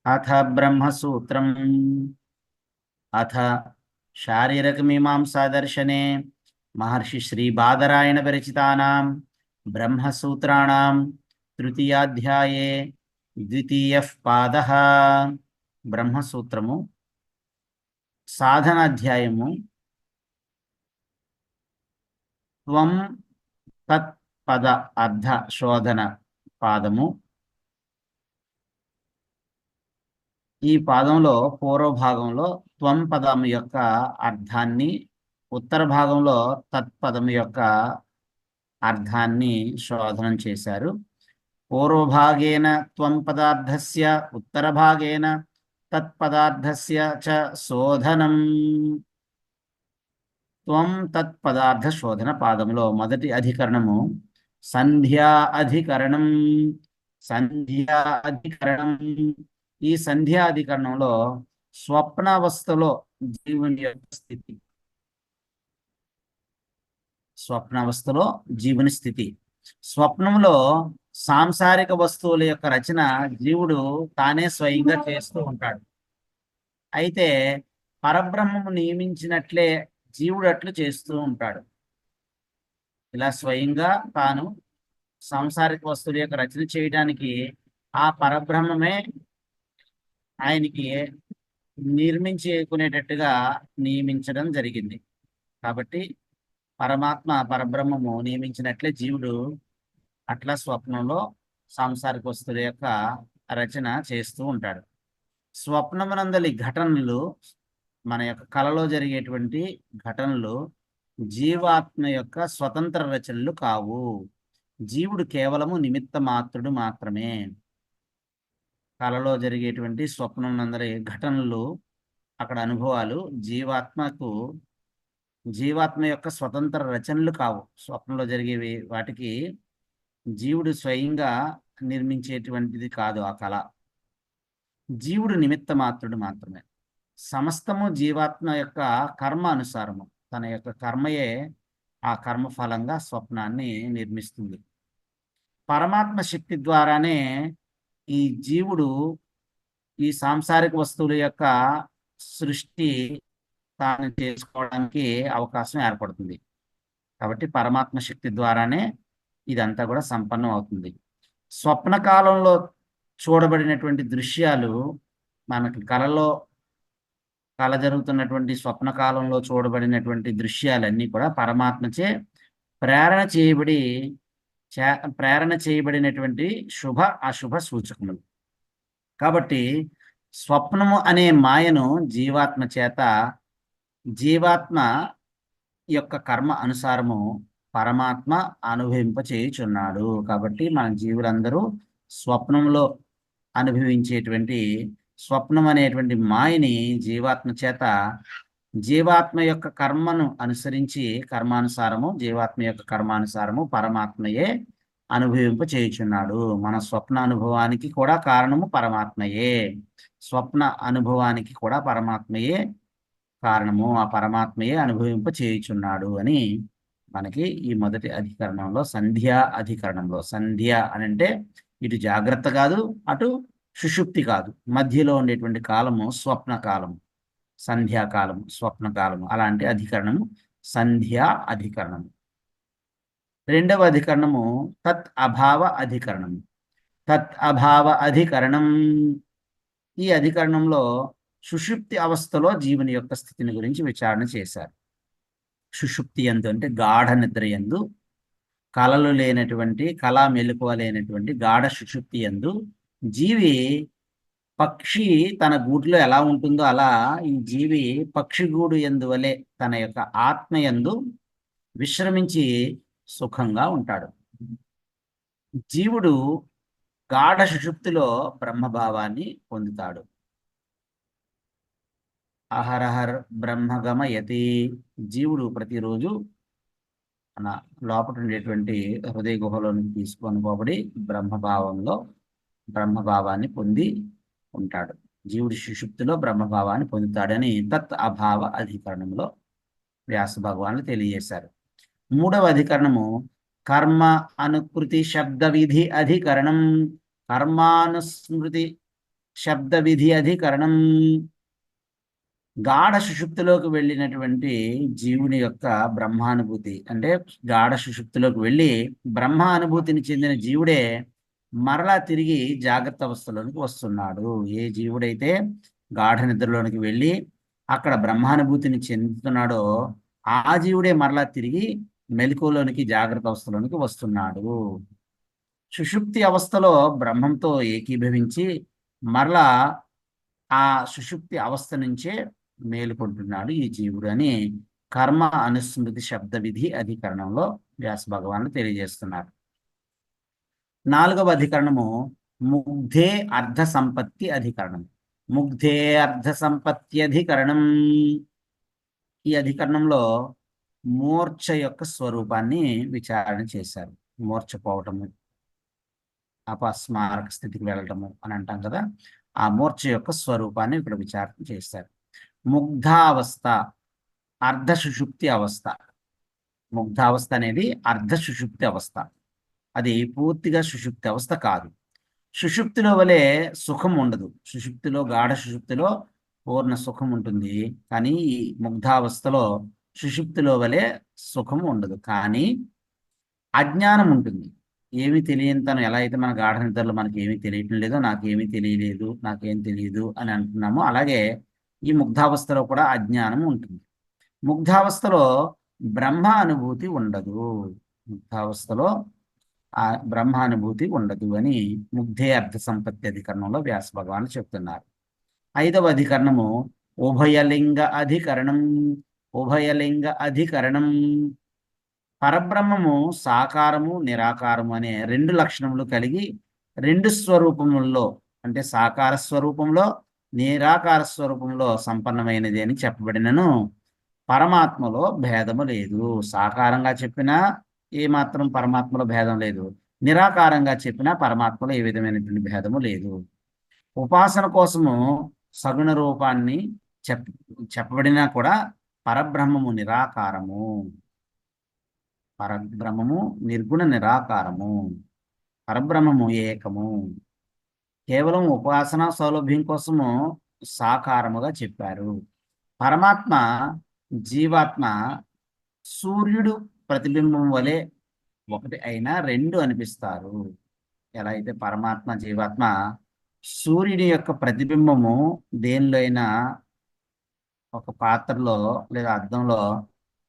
अथ ब्रह्मसूत्रम् अथ शारीरकमीमांसादर्शने महर्षि श्री बादरायण विरचितानां ब्रह्मसूत्राणां तृतीयाध्याये द्वितीयः पादः ब्रह्मसूत्रము సాధనాధ్యాయము త్వం తత్ పద అర్థ శోధన పాదము. ఈ పాదంలో పూర్వ భాగంలో త్వం పదం యొక్క అర్థాన్ని, ఉత్తర భాగంలో తత్పదం యొక్క అర్థాన్ని శోధనం చేశారు. పూర్వభాగేన త్వం పదార్థస్య ఉత్తర భాగేన తత్పదార్థస్య చ శోధనం. త్వం తత్పదార్థ శోధన పాదంలో మొదటి అధికరణము సంధ్యా అధికరణం. సంధ్యా అధికరణం. ఈ సంధ్యా అధికరణంలో స్వప్నావస్థలో జీవుని యొక్క స్థితి, స్వప్నావస్థలో జీవుని స్థితి. స్వప్నంలో సాంసారిక వస్తువుల యొక్క రచన జీవుడు తానే స్వయంగా చేస్తూ ఉంటాడు. అయితే పరబ్రహ్మము నియమించినట్లే జీవుడు అట్లు చేస్తూ ఉంటాడు. ఇలా స్వయంగా తాను సాంసారిక వస్తువుల యొక్క రచన చేయడానికి ఆ పరబ్రహ్మమే ఆయనకి నిర్మించుకునేటట్టుగా నియమించడం జరిగింది. కాబట్టి పరమాత్మ పరబ్రహ్మము నియమించినట్లే జీవుడు అట్లా స్వప్నంలో సాంసారిక వస్తువుల యొక్క రచన చేస్తూ ఉంటాడు. స్వప్నమునందలి ఘటనలు, మన యొక్క కలలో జరిగేటువంటి ఘటనలు జీవాత్మ యొక్క స్వతంత్ర రచనలు కావు. జీవుడు కేవలము నిమిత్త మాత్రుడు మాత్రమే. కలలో జరిగేటువంటి స్వప్నమునందలి ఘటనలు, అక్కడ అనుభవాలు జీవాత్మ యొక్క స్వతంత్ర రచనలు కావు. స్వప్నంలో జరిగేవి వాటికి జీవుడు స్వయంగా నిర్మించేటువంటిది కాదు ఆ కళ. జీవుడు నిమిత్త మాత్రుడు మాత్రమే. సమస్తము జీవాత్మ యొక్క కర్మ అనుసారము, తన యొక్క కర్మయే ఆ కర్మ ఫలంగా స్వప్నాన్ని నిర్మిస్తుంది. పరమాత్మ శక్తి ద్వారానే ఈ జీవుడు ఈ సాంసారిక వస్తువుల యొక్క సృష్టి తాను చేసుకోవడానికి అవకాశం ఏర్పడుతుంది. కాబట్టి పరమాత్మ శక్తి ద్వారానే ఇదంతా కూడా సంపన్నం అవుతుంది. స్వప్న కాలంలో చూడబడినటువంటి దృశ్యాలు, మనకి కళ జరుగుతున్నటువంటి స్వప్న కాలంలో చూడబడినటువంటి దృశ్యాలన్నీ కూడా పరమాత్మచే ప్రేరణ చేయబడినటువంటి శుభ అశుభ సూచకములు. కాబట్టి స్వప్నము అనే మాయను జీవాత్మ యొక్క కర్మ అనుసారము పరమాత్మ అనుభవింపచేయుచున్నాడు. కాబట్టి మన జీవులందరూ స్వప్నంలో అనుభవించేటువంటి స్వప్నం అనేటువంటి మాయని జీవాత్మ యొక్క కర్మను అనుసరించి జీవాత్మ యొక్క కర్మానుసారము పరమాత్మయే అనుభవింపచేయుచున్నాడు. మన స్వప్న అనుభవానికి కూడా కారణము పరమాత్మయే. స్వప్న అనుభవానికి కూడా పరమాత్మయే కారణము. ఆ పరమాత్మయే అనుభవింపచేయుచున్నాడు అని మనకి ఈ మొదటి అధికరణంలో సంధ్యా అధికరణంలో, సంధ్య అనంటే ఇటు జాగ్రత్త కాదు, అటు సుషుప్తి కాదు, మధ్యలో ఉండేటువంటి కాలము స్వప్న కాలము, సంధ్యాకాలము, స్వప్నకాలము. అలాంటి అధికరణము సంధ్యా అధికరణము. రెండవ అధికరణము తత్ అభావ అధికరణము. తత్ అభావ అధికరణం. ఈ అధికరణంలో సుషుప్తి అవస్థలో జీవుని యొక్క స్థితిని గురించి విచారణ చేశారు. సుషుప్తి యందు అంటే గాఢ నిద్ర యందు, కళలు లేనటువంటి, కళా మెలకువ లేనటువంటి గాఢ సుషుప్తి యందు జీవి పక్షి తన గూటిలో ఎలా ఉంటుందో అలా ఈ జీవి పక్షి గూడు యందు వలె తన యొక్క ఆత్మ యందు విశ్రమించి సుఖంగా ఉంటాడు. జీవుడు గాఢ సుషుప్తిలో బ్రహ్మభావాన్ని పొందుతాడు. అహరహర్ బ్రహ్మగమయతి. జీవుడు ప్రతిరోజు మన లోపల ఉండేటువంటి హృదయ గుహలోనికి తీసుకొని పోబడి బ్రహ్మభావాన్ని పొంది ఉంటాడు. జీవుడి సుషుప్తిలో బ్రహ్మభావాన్ని పొందుతాడని తత్ అభావ అధికరణంలో వ్యాస భగవానులు తెలియజేశారు. మూడవ అధికరణము కర్మ అనుకృతి శబ్ద విధి అధికరణం. కర్మానుస్మృతి శబ్ద విధి అధికరణం. గాఢ సుషుప్తిలోకి వెళ్ళినటువంటి జీవుని యొక్క బ్రహ్మానుభూతి, అంటే గాఢ సుషుప్తిలోకి వెళ్ళి బ్రహ్మ అనుభూతిని చెందిన జీవుడే మరలా తిరిగి జాగ్రత్త అవస్థలోనికి వస్తున్నాడు. ఏ జీవుడైతే గాఢ నిద్రలోనికి వెళ్ళి అక్కడ బ్రహ్మానుభూతిని చెందుతున్నాడో ఆ జీవుడే మరలా తిరిగి మెలకువలోనికి జాగ్రత్త అవస్థలోనికి వస్తున్నాడు. సుషుప్తి అవస్థలో బ్రహ్మంతో ఏకీభవించి మరలా ఆ సుషుప్తి అవస్థ నుంచే మేలుకుంటున్నాడు ఈ జీవుడు అని కర్మ అనుస్మృతి శబ్ద విధి అధికరణంలో వ్యాస భగవానులు తెలియజేస్తున్నారు. 4వ అధికరణము ముగ్ధే అర్ధ సంపత్తి అధికరణం. ముగ్ధే అర్ధ సంపత్తి అధికరణం. ఈ అధికరణంలో మూర్ఛ యొక్క స్వరూపాన్ని విచారణ చేశారు. మూర్ఛపోవటము, అపస్మారక స్థితికి వెళ్ళటము అని అంటాం కదా, ఆ మూర్ఛ యొక్క స్వరూపాన్ని ఇక్కడ విచారణ చేశారు. ముగ్ధావస్థ అర్ధ సుషుప్తి అవస్థ. ముగ్ధావస్థ అనేది అర్ధ సుషుప్తి అవస్థ, అది పూర్తిగా సుషుప్తి అవస్థ కాదు. సుషుప్తిలో వలె సుఖం ఉండదు. సుషుప్తిలో గాఢ సుషుప్తిలో పూర్ణ సుఖం ఉంటుంది, కానీ ఈ ముగ్ధావస్థలో సుషుప్తిలో వలె సుఖం ఉండదు, కానీ అజ్ఞానం ఉంటుంది. ఏమీ తెలియని తను ఎలా అయితే మన గాఢ నిద్రలో మనకి ఏమీ తెలియటం లేదో, నాకేమీ తెలియలేదు, నాకేం తెలియదు అని అంటున్నామో, అలాగే ఈ ముగ్ధావస్థలో కూడా అజ్ఞానం ఉంటుంది. ముగ్ధావస్థలో బ్రహ్మ అనుభూతి ఉండదు. ముగ్ధావస్థలో ఆ బ్రహ్మానుభూతి ఉండదు అని ముగ్ధే అర్థ సంపత్తి అధికరణంలో వ్యాస భగవానులు చెప్తున్నారు. 5వ అధికరణము ఉభయలింగ అధికరణం. ఉభయలింగ అధికరణం. పరబ్రహ్మము సాకారము నిరాకారము అనే 2 లక్షణములు కలిగి 2 స్వరూపముల్లో, అంటే సాకార స్వరూపంలో నిరాకార స్వరూపంలో సంపన్నమైనది అని చెప్పబడినను పరమాత్మలో భేదము లేదు. సాకారంగా చెప్పినా ఏమాత్రం పరమాత్మలో భేదం లేదు, నిరాకారంగా చెప్పినా పరమాత్మలో ఏ విధమైనటువంటి భేదము లేదు. ఉపాసన కోసము సగుణ రూపాన్ని చెప్పబడినా కూడా పరబ్రహ్మము నిరాకారము. పరబ్రహ్మము నిర్గుణ నిరాకారము, పరబ్రహ్మము ఏకము. కేవలం ఉపాసన సౌలభ్యం కోసము సాకారముగా చెప్పారు. పరమాత్మ జీవాత్మ సూర్యుడు ప్రతిబింబం వలె ఒకటి అయినా 2 అనిపిస్తారు. ఎలా అయితే పరమాత్మ జీవాత్మ సూర్యుడి యొక్క ప్రతిబింబము దేనిలో అయినా ఒక పాత్రలో లేదా అద్దంలో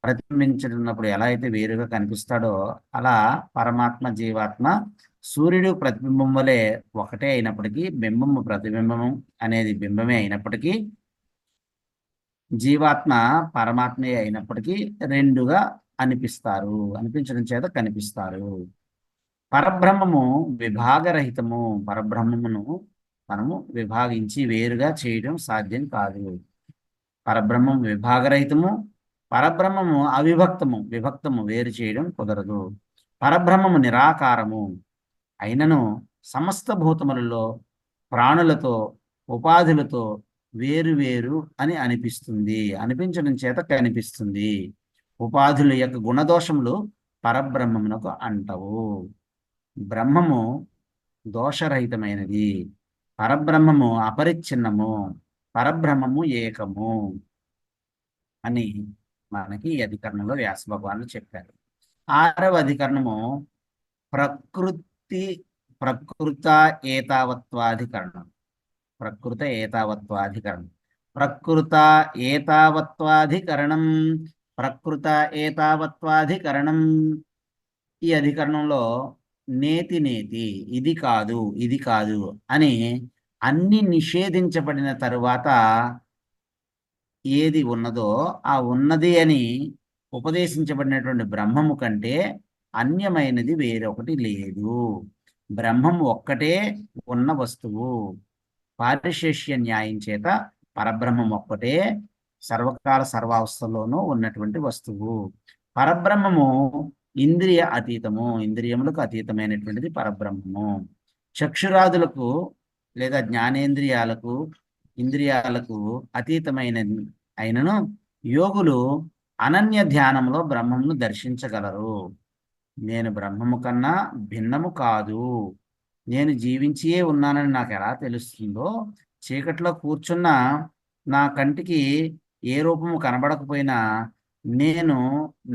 ప్రతిబింబించినప్పుడు ఎలా అయితే వేరుగా కనిపిస్తాడో, అలా పరమాత్మ జీవాత్మ సూర్యుడు ప్రతిబింబం వలె ఒకటే అయినప్పటికీ, బింబము ప్రతిబింబము అనేది బింబమే అయినప్పటికీ, జీవాత్మ పరమాత్మే అయినప్పటికీ 2గా అనిపిస్తారు, అనిపించడం చేత కనిపిస్తారు. పరబ్రహ్మము విభాగరహితము. పరబ్రహ్మమును మనము విభాగించి వేరుగా చేయడం సాధ్యం కాదు. పరబ్రహ్మం విభాగరహితము, పరబ్రహ్మము అవిభక్తము. విభక్తము వేరు చేయడం కుదరదు. పరబ్రహ్మము నిరాకారము అయినను సమస్త భూతములలో ప్రాణులతో ఉపాధులతో వేరు వేరు అని అనిపిస్తుంది, అనిపించడం చేత కనిపిస్తుంది. ఉపాధుల యొక్క గుణదోషములు పరబ్రహ్మమునకు అంటవు. బ్రహ్మము దోషరహితమైనది, పరబ్రహ్మము అపరిచ్ఛిన్నము, పరబ్రహ్మము ఏకము అని మనకి ఈ అధికరణంలో వ్యాస భగవానులు చెప్పారు. 6వ అధికరణము ప్రకృత ఏతావత్వాధికరణం. ప్రకృత ఏతావత్వాధికరణం. ప్రకృత ఏతావత్వాధికరణం. ప్రకృత ఏతావత్వాధికరణం. ఈ అధికరణంలో నేతి నేతి, ఇది కాదు ఇది కాదు అని అన్ని నిషేధించబడిన తరువాత ఏది ఉన్నదో ఆ ఉన్నది అని ఉపదేశించబడినటువంటి బ్రహ్మము కంటే అన్యమైనది వేరొకటి లేదు. బ్రహ్మం ఒక్కటే ఉన్న వస్తువు. పారిశేష్య న్యాయం చేత పరబ్రహ్మం ఒక్కటే సర్వకాల సర్వావస్థల్లోనూ ఉన్నటువంటి వస్తువు. పరబ్రహ్మము ఇంద్రియ అతీతము, ఇంద్రియములకు అతీతమైనటువంటిది పరబ్రహ్మము. చక్షురాదులకు లేదా జ్ఞానేంద్రియాలకు ఇంద్రియాలకు అతీతమైన అయినను యోగులు అనన్య ధ్యానంలో బ్రహ్మమును దర్శించగలరు. నేను బ్రహ్మము కన్నా భిన్నము కాదు, నేను జీవించియే ఉన్నానని నాకు ఎలా తెలుస్తుందో, చీకట్లో కూర్చున్న నా కంటికి ఏ రూపము కనబడకపోయినా నేను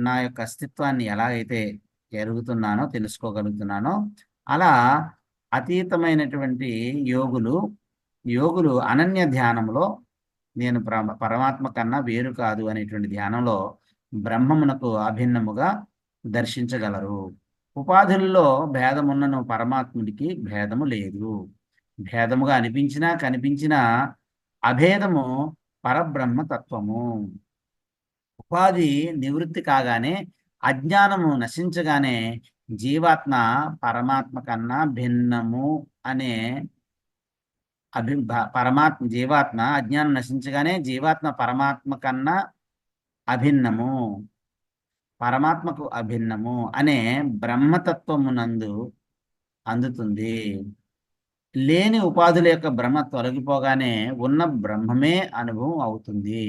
నా యొక్క అస్తిత్వాన్ని ఎలా అయితే ఎరుగుతున్నానో తెలుసుకోగలుగుతున్నానో, అలా అతీతమైనటువంటి యోగులు యోగులు అనన్య ధ్యానంలో నేను పరమాత్మ కన్నా వేరు కాదు అనేటువంటి ధ్యానంలో బ్రహ్మమునకు అభిన్నముగా దర్శించగలరు. ఉపాధుల్లో భేదమున్నను పరమాత్ముడికి భేదము లేదు. భేదముగా అనిపించినా కనిపించిన అభేదము పరబ్రహ్మ తత్వము. ఉపాధి నివృత్తి కాగానే, అజ్ఞానము నశించగానే జీవాత్మ పరమాత్మ కన్నా భిన్నము అనే పరమాత్మ జీవాత్మ అజ్ఞానం నశించగానే జీవాత్మ పరమాత్మ కన్నా అభిన్నము, పరమాత్మకు అభిన్నము అనే బ్రహ్మతత్వమునందు అందుతుంది. లేని ఉపాధుల యొక్క భ్రమ తొలగిపోగానే ఉన్న బ్రహ్మమే అనుభవం అవుతుంది.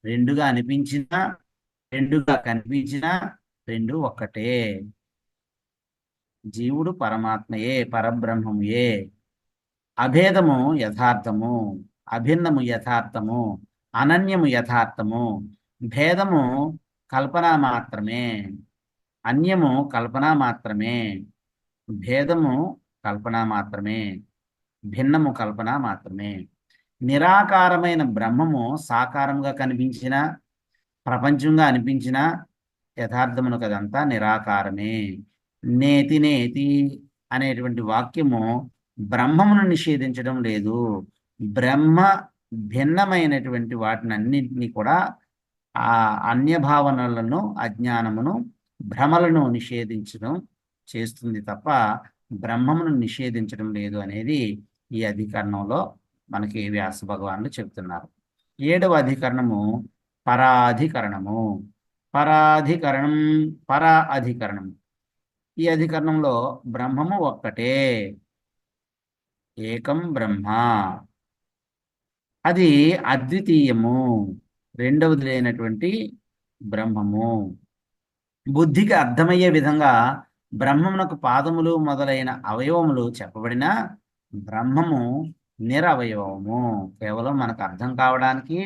రెండుగా అనిపించినా, రెండుగా కనిపించినా రెండు ఒక్కటే. జీవుడు పరమాత్మయే, పరబ్రహ్మముయే. అభేదము యథార్థము, అభిన్నము యథార్థము, అనన్యము యథార్థము. భేదము కల్పన మాత్రమే, అన్యము కల్పన మాత్రమే. భేదము కల్పన మాత్రమే, భిన్నము కల్పన మాత్రమే. నిరాకారమైన బ్రహ్మము సాకారంగా కనిపించిన, ప్రపంచంగా అనిపించిన యథార్థమునకు అదంతా నిరాకారమే. నేతి నేతి అనేటువంటి వాక్యము బ్రహ్మమును నిషేధించడం లేదు. బ్రహ్మ భిన్నమైనటువంటి వాటినన్నింటినీ కూడా ఆ అన్యభావనలను, అజ్ఞానమును, భ్రమలను నిషేధించడం చేస్తుంది తప్ప బ్రహ్మమును నిషేధించడం లేదు అనేది ఈ అధికరణంలో మనకి వ్యాస భగవానులు చెబుతున్నారు. 7వ అధికరణము పరాధికరణము. పరాధికరణం, పరా అధికరణం. ఈ అధికరణంలో బ్రహ్మము ఒక్కటే, ఏకం బ్రహ్మ, అది అద్వితీయము, రెండవది లేనటువంటి బ్రహ్మము. బుద్ధికి అర్థమయ్యే విధంగా బ్రహ్మమునకు పాదములు మొదలైన అవయవములు చెప్పబడిన బ్రహ్మము నిరవయవము. కేవలం మనకు అర్థం కావడానికి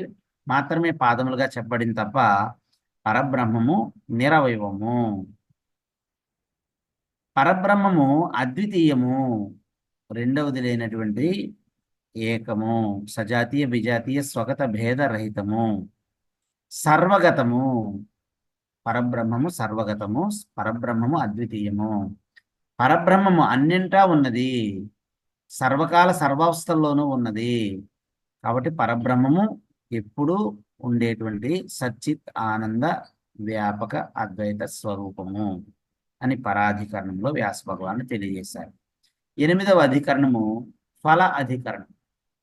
మాత్రమే పాదములుగా చెప్పబడింది తప్ప పరబ్రహ్మము నిరవయవము. పరబ్రహ్మము అద్వితీయము, రెండవది లేనటువంటి ఏకము, సజాతీయ విజాతీయ స్వగత భేద రహితము. సర్వగతము, పరబ్రహ్మము సర్వగతము, పరబ్రహ్మము అద్వితీయము. పరబ్రహ్మము అన్నింటా ఉన్నది, సర్వకాల సర్వావస్థల్లోనూ ఉన్నది. కాబట్టి పరబ్రహ్మము ఎప్పుడూ ఉండేటువంటి సచ్చిత్ ఆనంద వ్యాపక అద్వైత స్వరూపము అని పరాధికరణంలో వ్యాస భగవాను తెలియజేశారు. 8వ అధికరణము ఫల అధికరణం.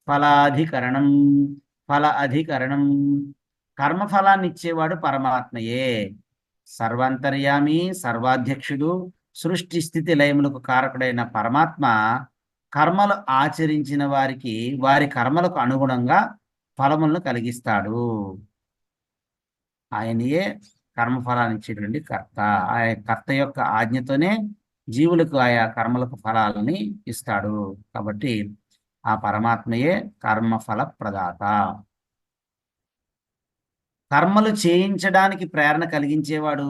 ఫలాధికరణం, ఫల అధికరణం. కర్మఫలాన్ని ఇచ్చేవాడు పరమాత్మయే. సర్వాంతర్యామి, సర్వాధ్యక్షుడు, సృష్టి స్థితి లయములకు కారకుడైన పరమాత్మ కర్మలు ఆచరించిన వారికి వారి కర్మలకు అనుగుణంగా ఫలములను కలిగిస్తాడు. ఆయనయే కర్మఫలాన్ని ఇచ్చేటువంటి కర్త. ఆ కర్త యొక్క ఆజ్ఞతోనే జీవులకు ఆయా కర్మలకు ఫలాలని ఇస్తాడు. కాబట్టి ఆ పరమాత్మయే కర్మఫల ప్రదాత. కర్మలు చేయించడానికి ప్రేరణ కలిగించేవాడు,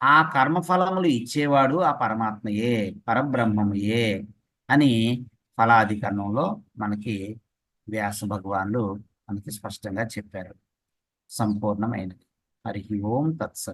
ఆ కర్మఫలములు ఇచ్చేవాడు ఆ పరమాత్మయే, పరబ్రహ్మముయే అని ఫలాధికరణంలో మనకి వ్యాస భగవానులు మనకి స్పష్టంగా చెప్పారు. సంపూర్ణమైనది. హరి ఓం తత్సత్.